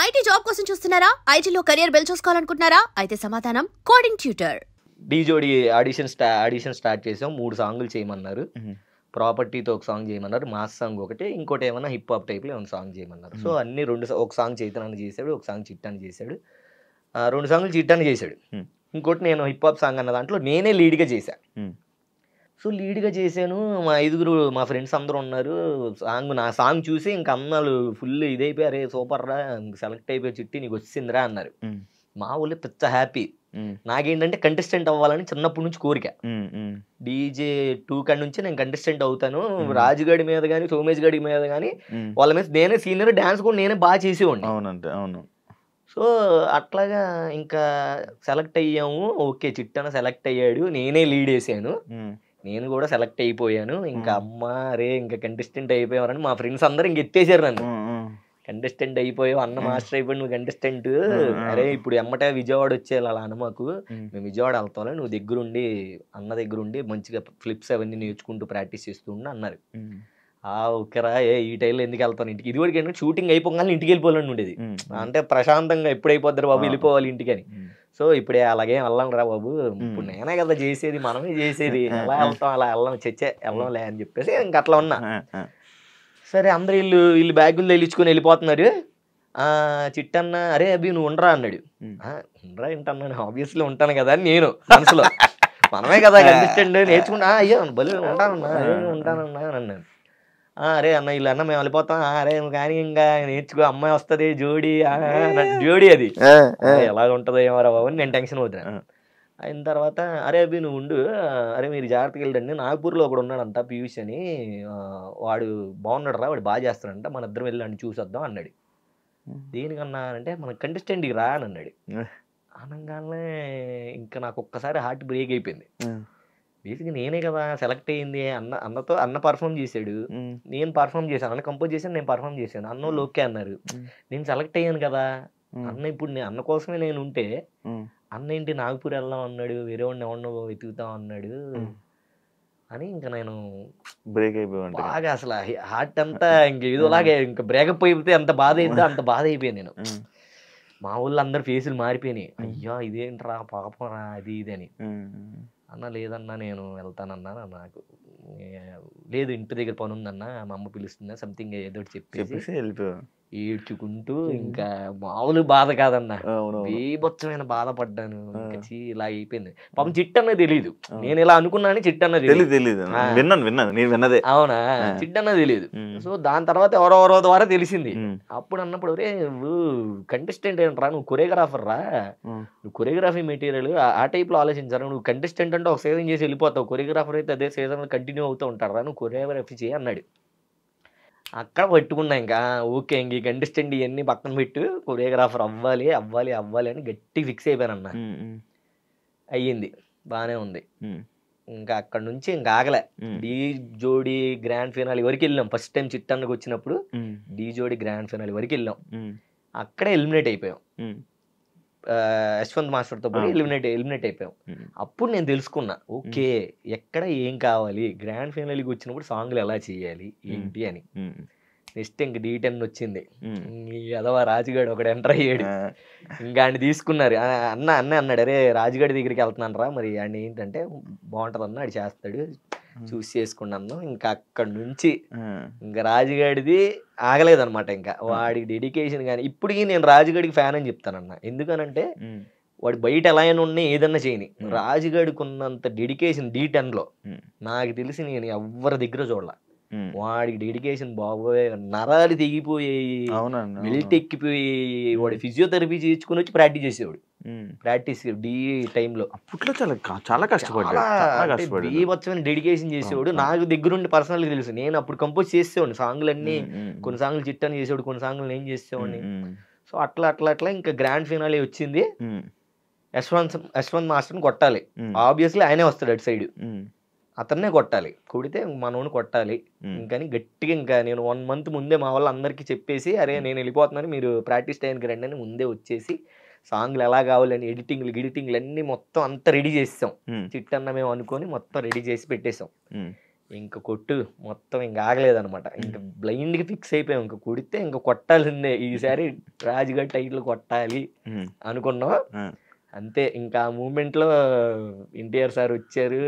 IT job కోసం చూస్తున్నారా? ఐటీలో కెరియర్ బిల్డ్ చేసుకోవాలనుకుంటున్నారా? అయితే సమాధానం కోడింగ్ ట్యూటర్. డీ జోడి ఆడిషన్ స్టార్ట్ చేసాం. 3 సాంగులు చేయమన్నారు. ప్రాపర్టీతో ఒక సాంగ్ చేయమన్నారు, మాస్ సాంగ్ ఒకటి, ఇంకోటి ఏమన్నా హిప్ హాప్ టైప్లో ఏమైనా సాంగ్ చేయమన్నారు. సో అన్ని ఒక సాంగ్ చైతన్య చేశాడు, ఒక సాంగ్ చిట్టాన్ని చేశాడు, 2 సాంగులు చిట్టాన్ని చేశాడు. ఇంకోటి నేను హిప్ హాప్ సాంగ్ అన్న దాంట్లో నేనే లీడ్గా చేశాను. సో లీడ్గా చేశాను. మా ఫ్రెండ్స్ అందరూ ఉన్నారు. నా సాంగ్ చూసి ఇంక అన్నాళ్ళు ఫుల్ ఇదైపోయి, అరే సూపర్ రా, సెలెక్ట్ అయిపోయి చిట్టి నీకు వచ్చిందిరా అన్నారు. మా ఊళ్ళో పిచ్చ హ్యాపీ. నాకేంటంటే కంటెస్టెంట్ అవ్వాలని చిన్నప్పటి నుంచి కోరిక. డీజే 2 కాడి నుంచి నేను కంటెస్టెంట్ అవుతాను. రాజుగడి మీద కానీ సోమేష్ గడి మీద కానీ వాళ్ళ మీద నేనే సీనియర్, డాన్స్ కూడా నేనే బాగా చేసేవాడిని. అవును. సో అట్లాగా ఇంకా సెలెక్ట్ అయ్యాము. ఓకే, చిట్టన సెలెక్ట్ అయ్యాడు, నేనే లీడ్ వేసాను, నేను కూడా సెలెక్ట్ అయిపోయాను. ఇంకా అమ్మ రే ఇంకా కంటెస్టెంట్ అయిపోయావని మా ఫ్రెండ్స్ అందరూ ఇంక ఎత్తేసారు నన్ను. కంటెస్టెంట్ అయిపోయావు, అన్న మాస్టర్ అయిపోయి నువ్వు కంటెస్టెంట్, అరే ఇప్పుడు ఎమ్మటే విజయవాడ వచ్చేయాలి అలా అనమాకు, మేము విజయవాడ వెళ్తాం, నువ్వు దగ్గరుండి అన్న దగ్గరుండి మంచిగా ఫ్లిప్స్ అవన్నీ నేర్చుకుంటూ ప్రాక్టీస్ చేస్తూ ఉండి అన్నారు. ఓకేరా, ఈ టైంలో ఎందుకు వెళ్తాను ఇంటికి, ఇది వరకు ఏంటంటే షూటింగ్ అయిపోగానే ఇంటికి వెళ్ళిపోవాలని ఉండేది. అంటే ప్రశాంతంగా ఎప్పుడు అయిపోద్దారు బాబు వెళ్ళిపోవాలి ఇంటికి అని. సో ఇప్పుడే అలాగే వెళ్ళాం రా బాబు, ఇప్పుడు నేనే కదా చేసేది, మనమే చేసేది, అలా వెళ్తాం, అలా వెళ్ళంలే అని చెప్పేసి ఇంక అట్లా ఉన్నా. సరే అందరు వీళ్ళు బ్యాగులు తెచ్చుకొని వెళ్ళిపోతున్నారు. చిట్టన్న అరే అభి నువ్వు ఉండరా అన్నాడు. ఉండరా ఏంటన్నాను, ఆబ్వియస్లీ ఉంటాను కదా అని నేను మనసులో, మనమే కదా కంటెస్టెంట్ నేర్చుకుంటా, అయ్యో బలి ఉంటానన్నా అని అన్నాను. అరే అన్న వీళ్ళు అన్న మేము వెళ్ళిపోతాం, అరే నువ్వు కానీ ఇంకా నేర్చుకో, అమ్మాయి వస్తుంది జోడి అది ఎలాగ ఉంటుందో ఏమరా బాబు అని నేను టెన్షన్ అవుతాను. అయిన తర్వాత అరే అభి నువ్వు ఉండు, అరే మీరు జాగ్రత్తగా వెళ్ళండి, నాగపూర్లో ఒకడు ఉన్నాడంట పీయూష్ అని, వాడు బాగున్నాడు రా, వాడు బాగా చేస్తాడంట, మన ఇద్దరం వెళ్ళండి చూసొద్దాం అన్నాడు. దేనికన్నా అంటే మన కంటెస్టెంట్కి రా అని అన్నాడు. అనగానే ఇంకా నాకు ఒక్కసారి హార్ట్ బ్రేక్ అయిపోయింది. బేసిక్గా నేనే కదా సెలెక్ట్ అయ్యింది, అన్న పర్ఫామ్ చేశాడు, నేను పర్ఫామ్ చేశాను, అన్న కంపోజ్ చేశాను, నేను పర్ఫామ్ చేశాను, అన్న వాళ్ళు ఓకే అన్నారు, నేను సెలెక్ట్ అయ్యాను కదా. అన్న ఇప్పుడు అన్న కోసమే నేను ఉంటే అన్న ఏంటి నాగపూర్ వెళ్దాం అన్నాడు, వేరే వాడిని ఎవరినో వెతుకుతాం అన్నాడు అని ఇంకా నేను బ్రేక్ అయిపోయాను బాగా. అసలు హార్ట్ అంతా ఇంక ఏదోలాగే ఇంకా బ్రేకప్ అయిపోతే అంత బాధ అయిందో అంత బాధ అయిపోయాను నేను. మా ఊళ్ళో అందరు ఫేసులు మారిపోయినాయి, అయ్యో ఇదేంట్రా పాపం రా అది ఇది అని. అన్న లేదన్నా నేను వెళ్తానన్నా, నాకు లేదు ఇంటి దగ్గర పని ఉందన్నా, మా అమ్మ పిలుస్తుందా సంథింగ్ ఏదో చెప్పేసి వెళ్ళిపోయాను ఏడ్చుకుంటూ. ఇంకా మామూలు బాధ కాదన్నా, బీభత్సమైన బాధపడ్డాను. ఇంకా ఇలా అయిపోయింది. పాపం చిట్టన్న తెలీదు, నేను ఇలా అనుకున్నాను, చిట్టన్న తెలీదు. అవునా, చిట్టన్న తెలీదు. సో దాని తర్వాత ఎవరెవరో ద్వారా తెలిసింది. అప్పుడు అన్నప్పుడు రే నువ్వు కంటెస్టెంట్ ఏంట్రా, నువ్వు కొరియోగ్రాఫర్ రా, నువ్వు కొరియోగ్రఫీ మెటీరియల్ ఆ టైప్ లో ఆలోచించారా, నువ్వు కంటెస్టెంట్ అంటే ఒక సీజన్ చేసి వెళ్ళిపోతావు, కొరియోగ్రాఫర్ అయితే అదే సీజన్ కంటిన్యూ అవుతూ ఉంటారా, నువ్వు కొరియోగ్రఫీ చేయి అన్నాడు. అక్కడ పట్టుకున్నా ఇంకా ఓకే, ఇంక ఈ కంటెస్టెంట్ ఇవన్నీ పక్కన పెట్టు, కొరియోగ్రాఫర్ అవ్వాలి అని గట్టి ఫిక్స్ అయిపోయానన్నా. అయ్యింది, బాగానే ఉంది. ఇంకా అక్కడ నుంచి ఇంకా ఆగలే. డీ జోడి గ్రాండ్ ఫినాలి వరకు వెళ్ళాం. ఫస్ట్ టైం చిట్టన్నకు వచ్చినప్పుడు డీ జోడి గ్రాండ్ ఫినాలి వరకు వెళ్ళాం. అక్కడే ఎలిమినేట్ అయిపోయాం, యశ్వంత్ మాస్టర్తో పోయి ఎలిమినేట్ అయిపోయాం. అప్పుడు నేను తెలుసుకున్నా, ఓకే ఎక్కడ ఏం కావాలి, గ్రాండ్ ఫైనల్కి వచ్చినప్పుడు సాంగ్లు ఎలా చేయాలి ఏంటి అని. నెక్స్ట్ ఇంక D10 వచ్చింది. అదవా రాజుగాడు ఒకడు ఎంటర్ అయ్యాడు, ఇంకా ఆయన తీసుకున్నారు. అన్నాడు అరే రాజుగాడి దగ్గరికి వెళ్తున్నాను రా, మరి ఆయన ఏంటంటే బాగుంటుంది అన్న, అది చేస్తాడు చూసి చేసుకున్నాను. ఇంకా అక్కడ నుంచి ఇంకా రాజుగాడిది ఆగలేదన్నమాట. ఇంకా వాడికి డెడికేషన్ కానీ ఇప్పటికీ నేను రాజుగాడికి ఫ్యాన్ అని చెప్తానన్న. ఎందుకనంటే వాడు బయట ఎలా అయినా ఉన్నాయి ఏదన్నా చేయని, రాజుగాడికి ఉన్నంత డెడికేషన్ D10లో నాకు తెలిసి నేను ఎవరి దగ్గర చూడాల. వాడికి డెడికేషన్ బాబోయ్, నరాలు తెగిపోయాయి, బెల్ట్ ఎక్కిపోయి, వాడు ఫిజియోథెరపీ చేయించుకుని వచ్చి ప్రాక్టీస్ చేసేవాడు. ప్రాక్టీస్ డీ టైంలో అప్పట్లో చాలా కష్టపడ్డాడు, బీభత్సమైన డెడికేషన్ చేసేవాడు. నాకు దగ్గరుండి పర్సనల్గా తెలుసు, నేను అప్పుడు కంపోజ్ చేసేవాడిని సాంగ్లన్నీ. కొన్ని సాంగ్లు చిట్టని చేసేవాడు, కొన్ని సాంగ్లు నేను చేసేవాడిని. సో అట్లా ఇంకా గ్రాండ్ ఫినాలే వచ్చింది. యశ్వంత్ మాస్టర్ని కొట్టాలి, ఆబ్వియస్లీ ఆయనే వస్తాడు అటు సైడ్, అతన్నే కొట్టాలి, కొడితే మనోని కొట్టాలి. ఇంకని గట్టిగా ఇంకా నేను 1 month ముందే మా వాళ్ళు అందరికీ చెప్పేసి, అరే నేను వెళ్ళిపోతున్నాను మీరు ప్రాక్టీస్ టైంకి రండి అని ముందే వచ్చేసి సాంగ్లు ఎలా కావాలని ఎడిటింగ్లు అన్నీ మొత్తం అంతా రెడీ చేసాం. చిట్టన్న మేము అనుకొని మొత్తం రెడీ చేసి పెట్టేసాం. ఇంక కొట్టు మొత్తం ఇంక ఆగలేదనమాట. ఇంక బ్లైండ్‌గా ఫిక్స్ అయిపోయాం. ఇంక కొడితే ఇంక కొట్టాల్సిందే. ఈసారి రాజుగారి టైటిల్ కొట్టాలి అనుకున్నాం. అంతే ఇంకా ఆ మూమెంట్‌లో ఎన్టీఆర్ సార్ వచ్చారు.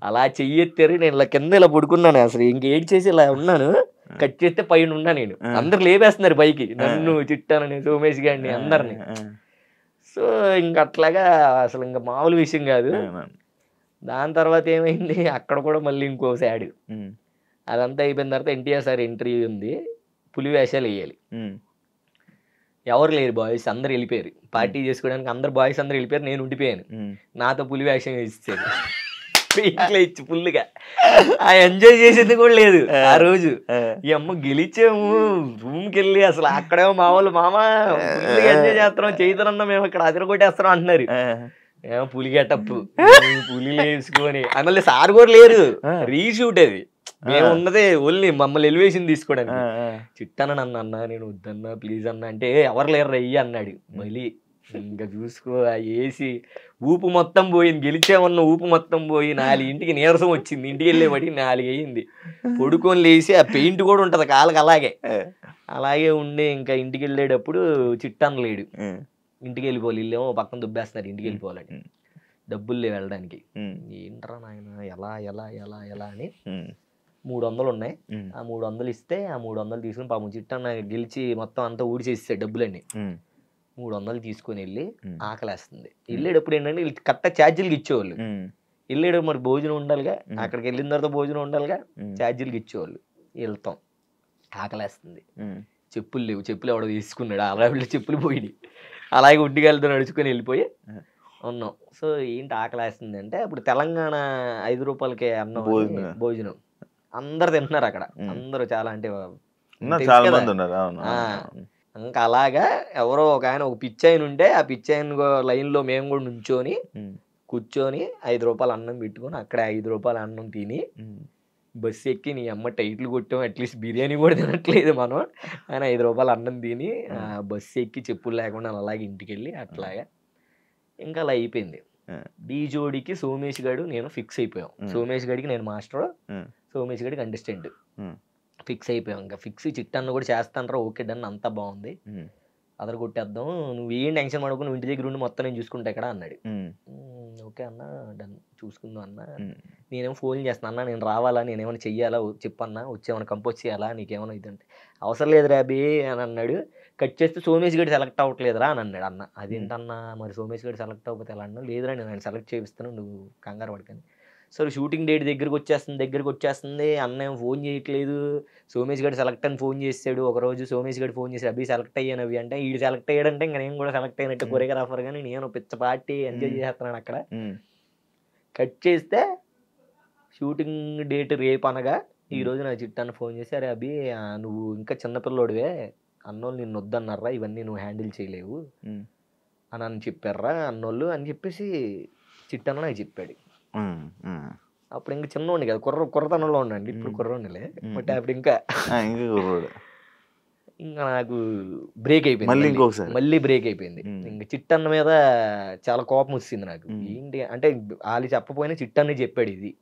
అలా చెయ్యెత్తారు. నేను ఇలా కింద ఇలా పడుకున్నాను. అసలు ఇంక ఏడ్చేసి ఇలా ఉన్నాను. కట్ చేస్తే పైన ఉన్నా నేను. అందరూ లేపేస్తున్నారు పైకి. నన్ను, చిట్టానని, సోమేష్ గారిని అందరిని. సో ఇంక అట్లాగా అసలు ఇంక మామూలు విషయం కాదు. దాని తర్వాత ఏమైంది, అక్కడ కూడా మళ్ళీ ఇంకో సాడ్. అదంతా అయిపోయిన తర్వాత ఎన్టీఆర్ సార్ ఎంట్రీ ఉంది. పులి వేషాలు వేయాలి. ఎవరు లేరు బాయ్స్, అందరు వెళ్ళిపోయారు. పార్టీ చేసుకోవడానికి అందరు బాయ్స్ అందరు వెళ్ళిపోయారు. నేను ఉండిపోయాను. నాతో పులి వేషం వేసేసారు. ఇంట్లో ఇచ్చి ఫుల్గా ఆ ఎంజాయ్ చేసేది కూడా లేదు ఆ రోజు. ఈ అమ్మ గెలిచాము, రూమ్కి వెళ్ళి అసలు అక్కడేమో మా వాళ్ళు మామ ఎంజాయ్ చేస్తున్నాం, చైతన్య మేము ఇక్కడ అదిరగొట్టేస్తున్నాం అంటున్నారు. ఏమో పులి గెటప్, పులి వేసుకొని మళ్ళీ సార్ కూడా లేరు. రీషూట్ అది. మేము ఉన్నదే ఓన్లీ మమ్మల్ని ఎలివేషన్ తీసుకోవడానికి. చిట్టాన నన్ను అన్నా, నేను వద్దన్నా ప్లీజ్ అన్నా అంటే ఎవరు లేరు రయ్యి అన్నాడు. మళ్ళీ ఇంకా చూసుకో వేసి ఊపు మొత్తం పోయింది. గెలిచామన్న ఊపు మొత్తం పోయి 4ంటికి నీరసం వచ్చింది. ఇంటికి వెళ్ళేవాడికి 4 అయ్యింది. పడుకొని లేచి ఆ పెయింట్ కూడా ఉంటది కాళ్ళకి అలాగే ఉండి ఇంకా ఇంటికి వెళ్ళేటప్పుడు చిట్టాన లేడు. ఇంటికి వెళ్ళిపోవాలి, ఇల్లేమో పక్కన దుబ్బేస్తున్నారు ఇంటికి వెళ్ళిపోవాలని. డబ్బులు లేవు వెళ్ళడానికి. ఏంట్రా నాయన ఎలా ఎలా ఎలా ఎలా అని 300 ఉన్నాయి. ఆ 300 ఇస్తే ఆ 300 తీసుకుని పాపం చిట్టన్న గెలిచి మొత్తం అంతా ఊడిచేస్తాడు డబ్బులన్నీ. 300 తీసుకుని వెళ్ళి ఆకలేస్తుంది. వెళ్ళేటప్పుడు ఏంటంటే వీళ్ళు కరెక్ట్గా ఛార్జీలకి ఇచ్చేవాళ్ళు. వెళ్ళేటప్పుడు మరి భోజనం ఉండాలిగా, అక్కడికి వెళ్ళిన తర్వాత భోజనం ఉండాలిగా, ఛార్జీలకి ఇచ్చేవాళ్ళు. వెళ్తాం, ఆకలేస్తుంది, చెప్పులు లేవు, చెప్పులు ఎవడో తీసుకున్నాడు. అలా చెప్పులు పోయి అలాగే ఉడ్డిగాలతో నడుచుకొని వెళ్ళిపోయి ఉన్నాం. సో ఏంటి ఆకలేస్తుంది అంటే అప్పుడు తెలంగాణ 5 రూపాయలకే అన్నం భోజనం అందరు తింటున్నారు అక్కడ. అందరూ చాలా అంటే ఇంకా అలాగా ఎవరో ఒక ఆయన, ఒక పిచ్చాయన ఉంటే ఆ పిచ్చాయన లైన్లో మేము కూడా నుంచొని కూర్చొని 5 రూపాయలు అన్నం పెట్టుకొని అక్కడ 5 రూపాయల అన్నం తిని బస్సు ఎక్కి నీ అమ్మ టైట్లు కొట్టాం. అట్లీస్ట్ బిర్యానీ కూడా తినట్లేదు మనం. ఆయన 5 రూపాయలు అన్నం తిని బస్సు ఎక్కి చెప్పులు లేకుండా అలాగే ఇంటికి వెళ్ళి అట్లాగా ఇంకా అలా అయిపోయింది. డీ జోడికి సోమేష్ గారు నేను ఫిక్స్ అయిపోయాం. సోమేష్ గడికి నేను మాస్టర్, సోమేష్ గడికి కంటెస్టెంట్ ఫిక్స్ అయిపోయాం. ఇంకా ఫిక్స్ చిట్టన్న కూడా చేస్తానరా, ఓకే డన్, అంతా బాగుంది, అదరు కొట్టేద్దాం, నువ్వు ఏం టెన్షన్ పడకు, నువ్వు ఇంటి దగ్గర ఉండి మొత్తం నేను చూసుకుంటా ఇక్కడ అన్నాడు. ఓకే అన్న డన్, చూసుకుందాం అన్న. నేనేమో ఫోన్ చేస్తాను అన్న, నేను రావాలా, నేనేమైనా చెయ్యాలా చెప్పన్నా, వచ్చేమైనా కంపోజ్ చేయాలా, నీకేమైనా ఇదంటే అవసరం లేదు రాబీ అని అన్నాడు. కట్ చేస్తే సోమేష్ గడి సెలెక్ట్ అవ్వట్లేదురా అని అన్నాడు. అన్న అదేంటన్నా మరి సోమేష్ గడి సెలెక్ట్ అవ్వకపోతే ఎలా అన్నా, లేదురా నేను ఆయన సెలెక్ట్ చేపిస్తాను, నువ్వు కంగారు పడకని. సరే షూటింగ్ డేట్ దగ్గరికి వచ్చేస్తుంది, అన్న ఏమో ఫోన్ చేయట్లేదు. సోమేష్ గడి సెలెక్ట్ అని ఫోన్ చేశాడు ఒకరోజు. సోమేష్ గడి ఫోన్ చేసి అభి సెలెక్ట్ అయ్యాను అవి అంటే, వీడు సెలెక్ట్ అయ్యాడంటే ఇంకా నేను కూడా సెలెక్ట్ అయినట్టు కొరియోగ్రాఫర్. కానీ నేను పిచ్చ పార్టీ ఎంజాయ్ చేస్తున్నాను అక్కడ. కట్ చేస్తే షూటింగ్ డేట్ రేపు అనగా ఈరోజు నా చిట్టాన్ని ఫోన్ చేసి, అరే అభి నువ్వు ఇంకా చిన్నపిల్లోడివే, అన్నోళ్ళు నిన్ను వద్దన్నారా, ఇవన్నీ నువ్వు హ్యాండిల్ చేయలేవు అని చెప్పారా అన్నోళ్ళు అని చెప్పేసి చిట్టన్న నాకు చెప్పాడు. అప్పుడు ఇంకా చిన్నోండి కదా, కుర్రతనంలో ఉండండి, ఇప్పుడు కుర్రోండిలే, బట్ అప్పుడు ఇంకా నాకు బ్రేక్ అయిపోయింది. మళ్ళీ బ్రేక్ అయిపోయింది. ఇంకా చిట్టన్న మీద చాలా కోపం వచ్చింది నాకు. ఏంటి అంటే వాళ్ళు చెప్పపోయినా చిట్టన్నే చెప్పాడు, ఇది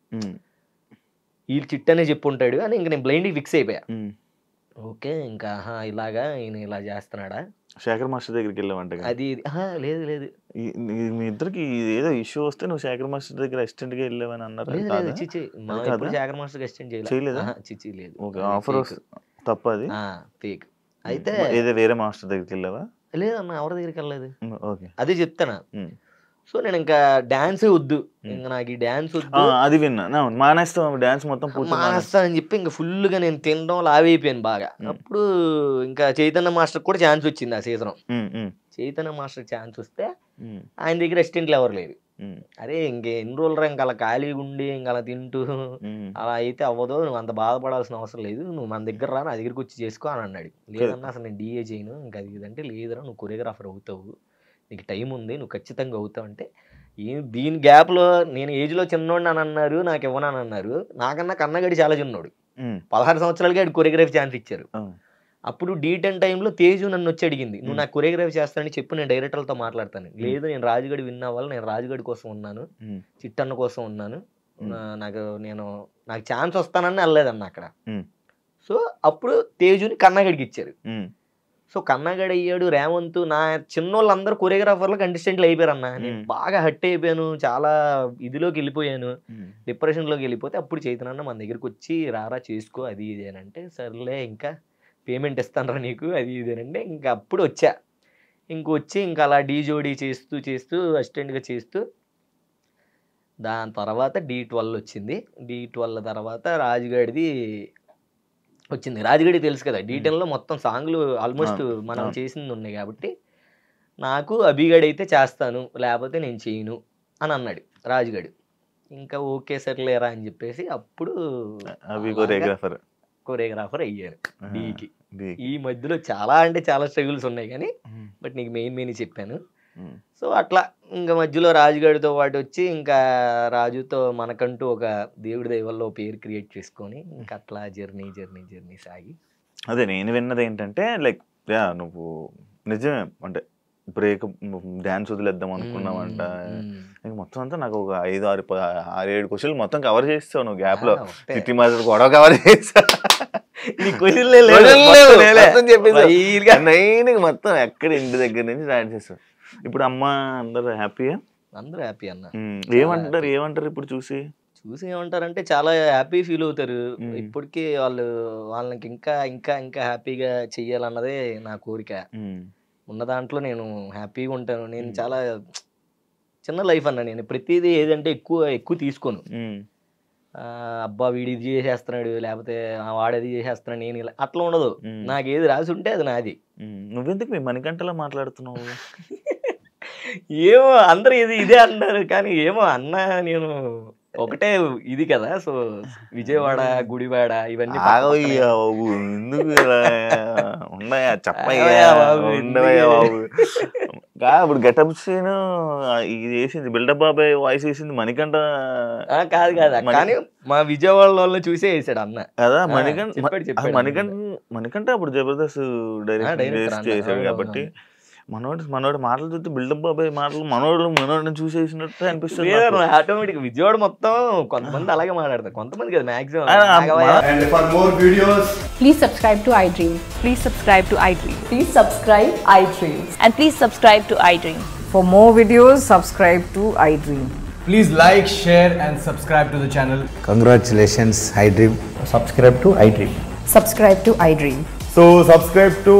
వీళ్ళు చిట్టనే చెప్పుంటాడు అని. ఇంక నేను బ్లైండ్గా ఫిక్స్ అయిపోయా. ఓకే ఇంకా ఇలాగా ఈయన ఇలా చేస్తున్నాడా. శేఖర్ మాస్టర్ దగ్గరికి వెళ్ళామంట. అది లేదు లేదు, మీ ఇద్దరికి ఏదో ఇష్యూ వస్తే నువ్వు శేఖర్ మాస్టర్ దగ్గర అసిస్టెంట్ గా వెళ్ళావని అన్నారు. శేఖర్ మాస్టర్ అసిస్టెంట్ చేయలేదా? చిచి లేదు. ఆఫర్ తప్ప అది ఫేక్. అయితే ఏదో వేరే మాస్టర్ దగ్గరికి వెళ్ళావా? లేదన్నా, ఎవరి దగ్గరికి వెళ్ళలేదు. అదే చెప్తానా. సో నేను ఇంకా డాన్స్ వద్దు, ఇంకా నాకు ఈ డాన్స్ వద్దు, అది విన్నా, మానేస్తాం డాన్స్ మొత్తం మానేస్తా అని చెప్పి ఇంకా ఫుల్గా నేను తినడం లావైపోయాను బాగా. అప్పుడు ఇంకా చైతన్య మాస్టర్ కూడా ఛాన్స్ వచ్చింది ఆ సీజన్. చైతన్య మాస్టర్ ఛాన్స్ వస్తే ఆయన దగ్గర అసిస్టెంట్లు ఎవరు లేరు. అరే ఇంకెన్ని రోజులు ఇంకా అలా ఖాళీగా ఉండి ఇంకా అలా తింటూ అలా అయితే అవ్వదు, నువ్వు అంత బాధపడాల్సిన అవసరం లేదు, నువ్వు మన దగ్గర రా, నా దగ్గరికి వచ్చి చేసుకో అని అన్నాడు. లేదన్నా అసలు నేను డిఏ చేయను, ఇంకా అది ఇదంటే లేదురా నువ్వు కొరియోగ్రాఫర్ అవుతావు, నీకు టైం ఉంది, నువ్వు ఖచ్చితంగా అవుతావు అంటే. దీని గ్యాప్లో నేను ఏజ్లో చిన్నోడు అని అన్నారు, నాకు ఇవ్వనని అన్నారు. నాకన్నా కన్నగడి చాలా చిన్నోడు, 16 సంవత్సరాలకి ఆడు కొరియోగ్రఫీ ఛాన్స్ ఇచ్చారు. అప్పుడు D10 టైంలో తేజు నన్ను వచ్చి అడిగింది, నువ్వు నాకు కొరియోగ్రఫీ చేస్తానని చెప్పు, నేను డైరెక్టర్లతో మాట్లాడతాను. లేదు నేను రాజుగడి విన్ అవ్వాలి, నేను రాజుగడి కోసం ఉన్నాను, చిట్టన్న కోసం ఉన్నాను, నాకు నేను నాకు ఛాన్స్ వస్తానని వెళ్ళలేదన్న అక్కడ. ఉమ్. సో అప్పుడు తేజుని కన్నగడికి ఇచ్చారు. ఉమ్. సో కన్నగడ అయ్యాడు, రేవంత్, నా చిన్నోళ్ళందరూ కొరియోగ్రాఫర్లు కంటెస్టెంట్లు అయిపోయారన్న. నేను బాగా హట్ అయిపోయాను, చాలా ఇదిలోకి వెళ్ళిపోయాను, డిప్రెషన్లోకి వెళ్ళిపోతే అప్పుడు చైతన్య మన దగ్గరికి వచ్చి రారా చేసుకో అది ఇది అని అంటే, సర్లే ఇంకా పేమెంట్ ఇస్తానరా నీకు అది ఇది అంటే ఇంకా అప్పుడు వచ్చా. ఇంకొచ్చి ఇంకా అలా డీజోడీ చేస్తూ చేస్తూ అసిస్టెంట్గా చేస్తూ దాని తర్వాత D12 వచ్చింది. D12 తర్వాత రాజుగాడిది వచ్చింది. రాజుగడి తెలుసు కదా, D10లో మొత్తం సాంగ్లు ఆల్మోస్ట్ మనం చేసింది ఉన్నాయి కాబట్టి నాకు అభిగడ్ అయితే చేస్తాను లేకపోతే నేను చేయను అని అన్నాడు రాజుగడు. ఇంకా ఓకే సర్లేరా అని చెప్పేసి అప్పుడు కొరియోగ్రాఫర్ అయ్యాను డీకి. ఈ మధ్యలో చాలా అంటే చాలా స్ట్రగుల్స్ ఉన్నాయి కానీ బట్ నీకు మెయిన్ చెప్పాను. సో అట్లా ఇంకా మధ్యలో రాజుగాడితో పాటు వచ్చి ఇంకా రాజుతో మనకంటూ ఒక దేవుడి దైవల్లో పేరు క్రియేట్ చేసుకొని ఇంకా అట్లా జర్నీ సాగి. అదే నేను విన్నది ఏంటంటే లైక్ నువ్వు నిజమే అంటే బ్రేక్ డ్యాన్స్ వదిలేద్దాం అనుకున్నావంట. మొత్తం అంతా నాకు ఒక 5-6-7 క్వశ్చన్లు మొత్తం కవర్ చేస్తావు నువ్వు గ్యాప్ లో. సిటీ మాస్టర్ గొడవ కవర్ చేస్తావు మొత్తం ఎక్కడ ఇంటి దగ్గర నుంచి డాన్స్ చేస్తావు. ఇప్పుడు అమ్మ అందరు హ్యాపీయా? అందరూ హ్యాపీ అన్న. ఏమంటారు ఇప్పుడు చూసి ఏమంటారంటే చాలా హ్యాపీ ఫీల్ అవుతారు. ఇప్పటికీ వాళ్ళకి ఇంకా ఇంకా ఇంకా హ్యాపీగా చెయ్యాలన్నదే నా కోరిక. ఉన్న దాంట్లో నేను హ్యాపీగా ఉంటాను. నేను చాలా చిన్న లైఫ్ అన్న. నేను ప్రతిదీ ఏదంటే ఎక్కువ తీసుకోను. అబ్బా వీడు ఇది చేసేస్తున్నాడు లేకపోతే వాడది చేసేస్తున్నాడు నేను ఇలా అట్లా ఉండదు. నాకు ఏది రాసి ఉంటే అది నాది. నువ్వెందుకు మీ మణికంఠలా మాట్లాడుతున్నావు? ఏమో అందరు ఇదే అంటారు కానీ ఏమో అన్న నేను ఒకటే ఇది కదా. సో విజయవాడ గుడివాడ ఇవన్నీ ఎందుకు ఉన్నాయా చెప్పయ్యా బాబు. ఇప్పుడు గెటప్ సీన్ ఇది వేసింది బిల్డప్ బాబాయ్ వాయిస్ వేసింది మణికంఠ కాదు కానీ మా విజయవాడ వాళ్ళు చూసే వేసాడు అన్న కదా. మణికంఠ అప్పుడు జబర్దస్త్ డైరెక్ట్ చేసాడు కాబట్టి మనోడు మాటలు చూస్తే బిల్డప్ బాబాయ్ మాటలు మనోడిని చూసేసినట్టు అనిపిస్తుంది. ఆటోమేటిక్ విజయవాడ మొత్తం కొంతమంది అలాగే మాట్లాడతారు, కొంతమంది కదా maximum. Please subscribe to iDream. Please subscribe to iDream. Please subscribe iDream. And please subscribe to iDream. For more videos, subscribe to iDream. Please like, share and subscribe to the channel. Congratulations, iDream. Subscribe to iDream. Subscribe to iDream. So subscribe to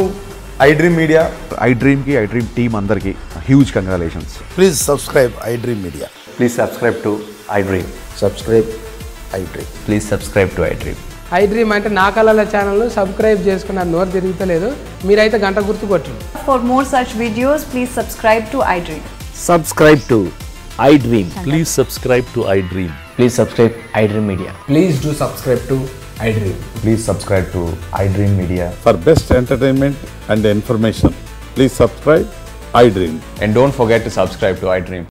iDream Media. iDream ki iDream team andarki huge congratulations. Please subscribe iDream Media. Please subscribe to iDream. Subscribe iDream. Please subscribe to iDream. iDream అంటే నా కళల channel subscribe చేసుకున్న నోరు తిరుగుతలేదు, మీరైతే గంట గుర్తు కొట్టండి. For more such videos, please subscribe to iDream. Subscribe to iDream. Please subscribe to iDream. Please subscribe iDream Media. Please do subscribe to iDream. Please subscribe to iDream Media. For best entertainment and information, please subscribe iDream. And don't forget to subscribe to iDream.